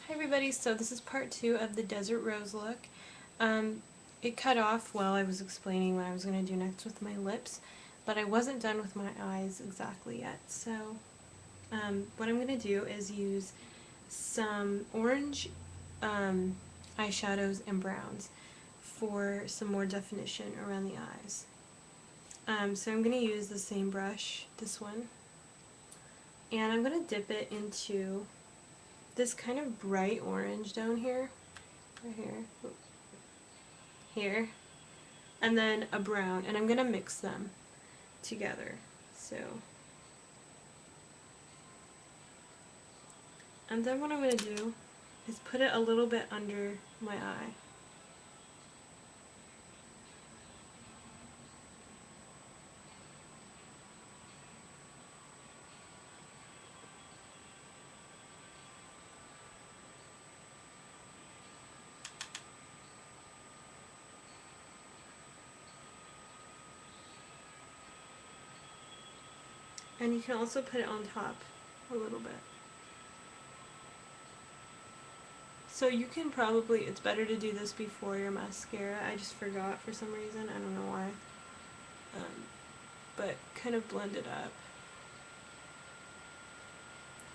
Hi everybody, so this is part 2 of the Desert Rose look. It cut off while I was explaining what I was going to do next with my lips, but I wasn't done with my eyes exactly yet. So what I'm going to do is use some orange eyeshadows and browns for some more definition around the eyes. So I'm going to use the same brush, this one, and I'm going to dip it into this kind of bright orange down here, right here, and then a brown, and I'm going to mix them together. So, and then what I'm going to do is put it a little bit under my eye. And you can also put it on top a little bit. So you can probably, it's better to do this before your mascara. I just forgot for some reason, I don't know why. But kind of blend it up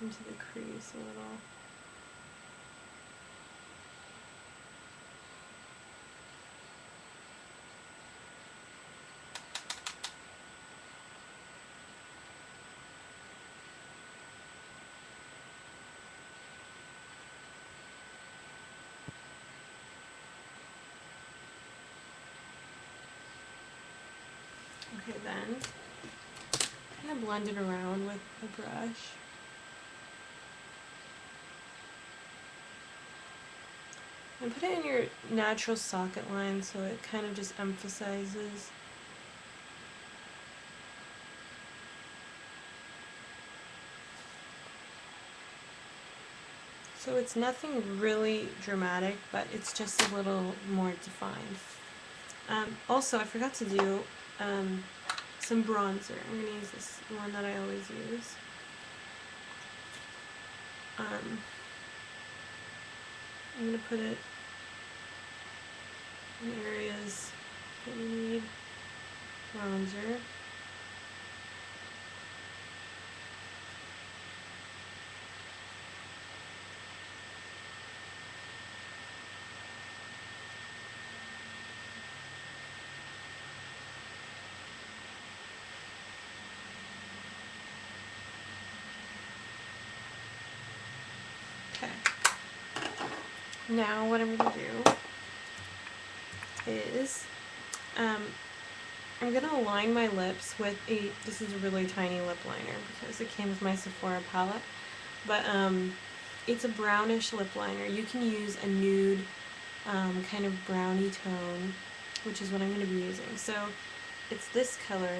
into the crease a little. Okay, then kind of blend it around with the brush. And put it in your natural socket line so it kind of just emphasizes. So it's nothing really dramatic, but it's just a little more defined. Also, I forgot to do some bronzer. I'm going to use this one that I always use. I'm going to put it in areas that we need bronzer. Okay. Now what I'm going to do is I'm going to line my lips with this is a really tiny lip liner because it came with my Sephora palette, but it's a brownish lip liner. You can use a nude kind of brownie tone, which is what I'm going to be using. So it's this color,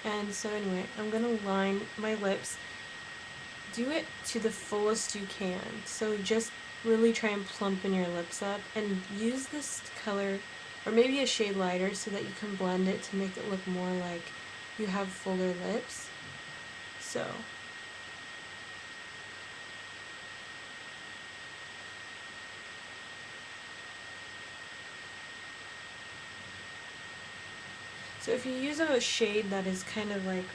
and so anyway, I'm going to line my lips. Do it to the fullest you can, so just really try and plumpen your lips up, and use this color, or maybe a shade lighter, so that you can blend it to make it look more like you have fuller lips. So if you use a shade that is kind of like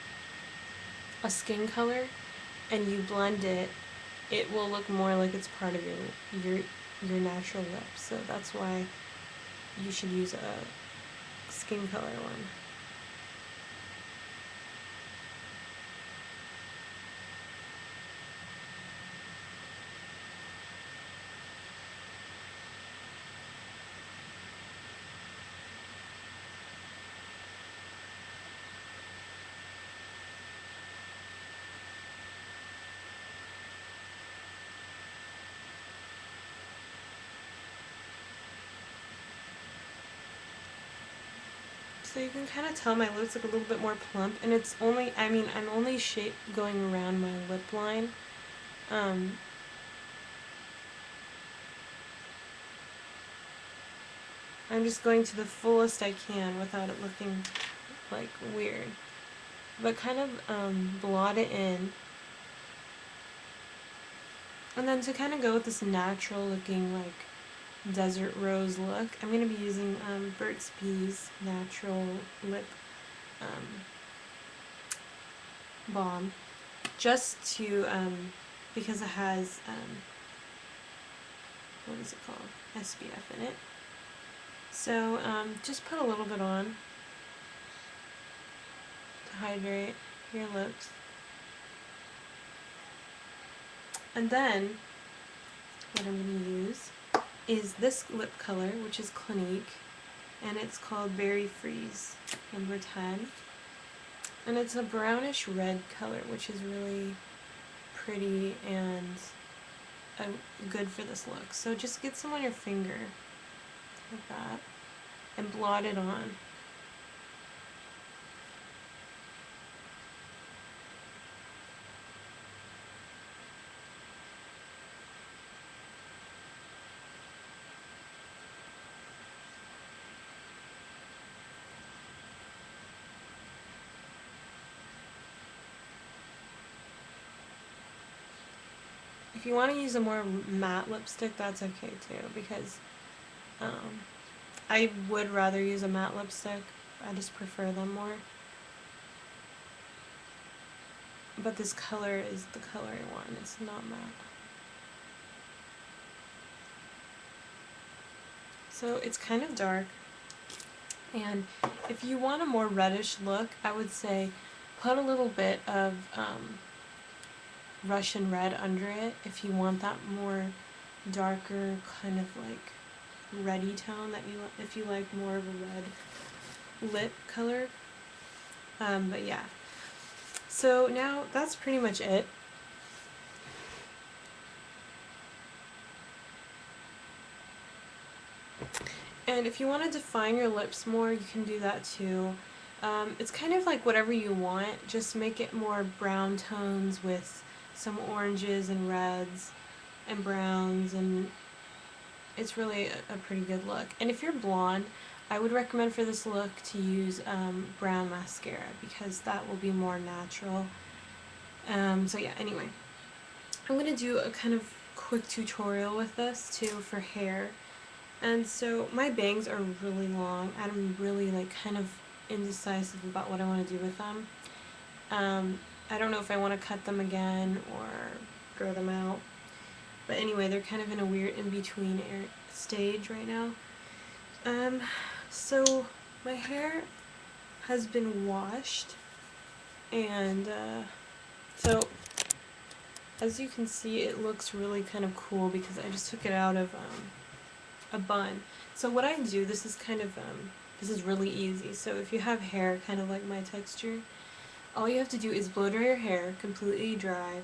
a skin color and you blend it, it will look more like it's part of your natural lips. So that's why you should use a skin color one. So you can kind of tell my lips look a little bit more plump, and it's only, I'm only going around my lip line. I'm just going to the fullest I can without it looking like weird. But kind of blot it in And then to kind of go with this natural looking like desert rose look, I'm going to be using Burt's Bees Natural Lip Balm, just to, because it has, what is it called? SPF in it. So just put a little bit on to hydrate your lips. And then what I'm going to use is this lip color, which is Clinique, and it's called Berry Freeze number 10. And it's a brownish red color, which is really pretty and good for this look. So just get some on your finger, like that, and blot it on. If you want to use a more matte lipstick, that's okay too, because I would rather use a matte lipstick. I just prefer them more. But this color is the color I want. It's not matte. So it's kind of dark. And if you want a more reddish look, I would say put a little bit of Russian red under it if you want that more darker kind of like reddy tone, that you, if you like more of a red lip color. But yeah, so now that's pretty much it. And if you want to define your lips more, you can do that too. It's kind of like whatever you want, just make it more brown tones with some oranges and reds and browns, and it's really a pretty good look. And if you're blonde, I would recommend for this look to use brown mascara, because that will be more natural. So yeah, anyway, I'm going to do a kind of quick tutorial with this too for hair. And so my bangs are really long. I'm really like kind of indecisive about what I want to do with them. I don't know if I want to cut them again or grow them out. But anyway, they're kind of in a weird in-between stage right now. So my hair has been washed, and so as you can see, it looks really kind of cool because I just took it out of a bun. So what I do, this is kind of, this is really easy. So if you have hair kind of like my texture, all you have to do is blow dry your hair completely dry.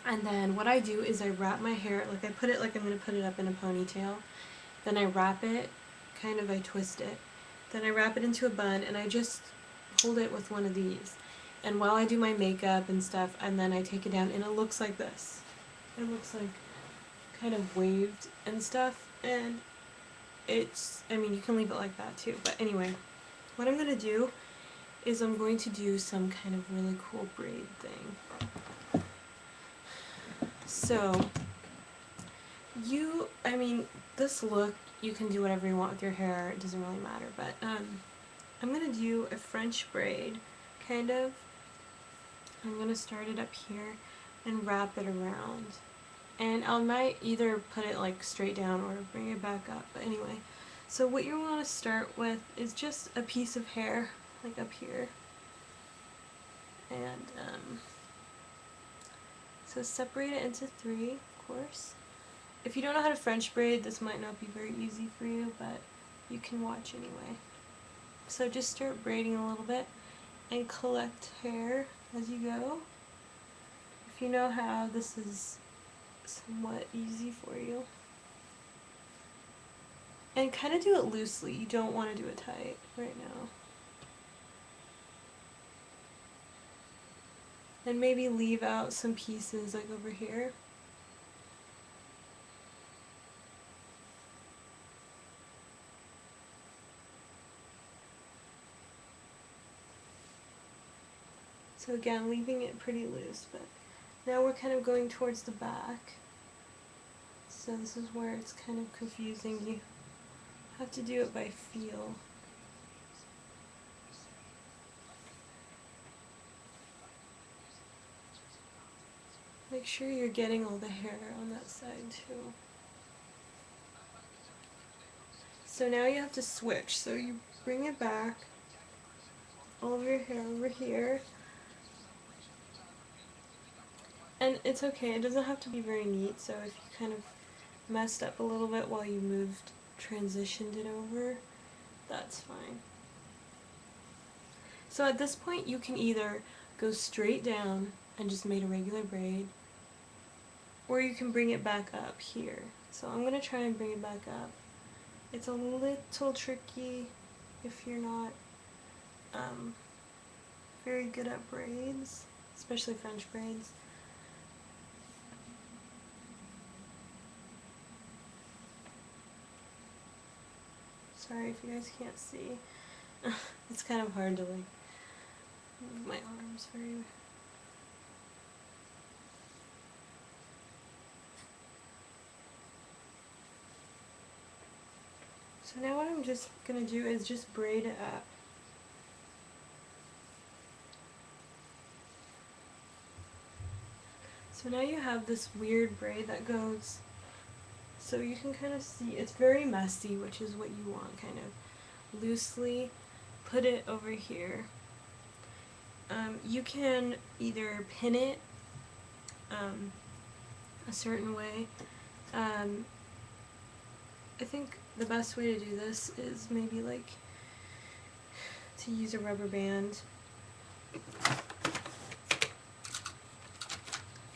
And then what I do is I wrap my hair, like I put it like I'm going to put it up in a ponytail. Then I wrap it, kind of I twist it. Then I wrap it into a bun and I just hold it with one of these. And while I do my makeup and stuff, and then I take it down and it looks like this. It looks like kind of waved and stuff, and it's, I mean, you can leave it like that too. But anyway, what I'm going to do is I'm going to do some kind of really cool braid thing. So, I mean, this look, you can do whatever you want with your hair, it doesn't really matter, but I'm going to do a French braid, kind of. I'm going to start it up here and wrap it around. And I might either put it like straight down or bring it back up, but anyway. So what you want to start with is just a piece of hair, like up here. And so separate it into 3, of course. If you don't know how to French braid, this might not be very easy for you, but you can watch anyway. So just start braiding a little bit and collect hair as you go. If you know how, this is somewhat easy for you. And kind of do it loosely, you don't want to do it tight right now. And maybe leave out some pieces like over here. So again, leaving it pretty loose, but Now we're kind of going towards the back. So this is where it's kind of confusing. You have to do it by feel. Make sure you're getting all the hair on that side too. So now you have to switch. So you bring it back, all of your hair over here. And it's okay, it doesn't have to be very neat, so if you kind of messed up a little bit while you transitioned it over, that's fine. So at this point you can either go straight down and just make a regular braid, or you can bring it back up here. So I'm going to try and bring it back up. It's a little tricky if you're not very good at braids, especially French braids. Sorry if you guys can't see. It's kind of hard to like move my arms very. So now what I'm just gonna do is just braid it up. So now you have this weird braid that goes, so you can kind of see, it's very messy, which is what you want, kind of loosely put it over here. You can either pin it a certain way. I think the best way to do this is maybe like to use a rubber band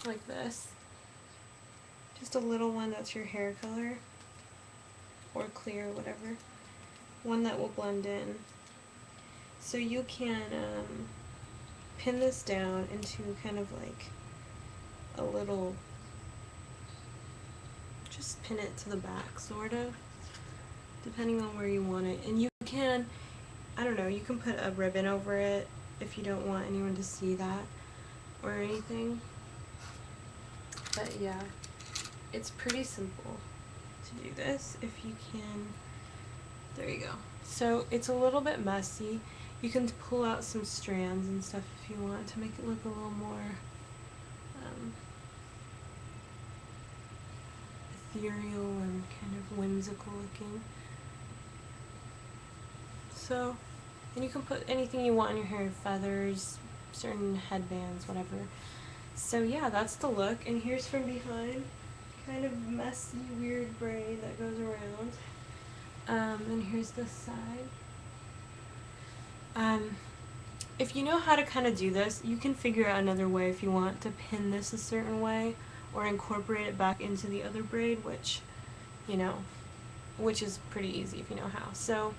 like this. Just a little one that's your hair color or clear, whatever. One that will blend in. So you can pin this down into kind of like a little, just pin it to the back sort of, depending on where you want it. And you can, I don't know, you can put a ribbon over it if you don't want anyone to see that or anything. But yeah, it's pretty simple to do this if you can. There you go. So it's a little bit messy. You can pull out some strands and stuff if you want to make it look a little more ethereal and kind of whimsical looking. So, and you can put anything you want in your hair, feathers, certain headbands, whatever. So yeah, that's the look, and here's from behind, kind of messy, weird braid that goes around. And here's this side. If you know how to kind of do this, you can figure out another way if you want to pin this a certain way or incorporate it back into the other braid, which, you know, which is pretty easy if you know how. So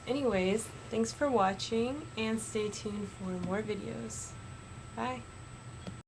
anyways, thanks for watching and stay tuned for more videos. Bye.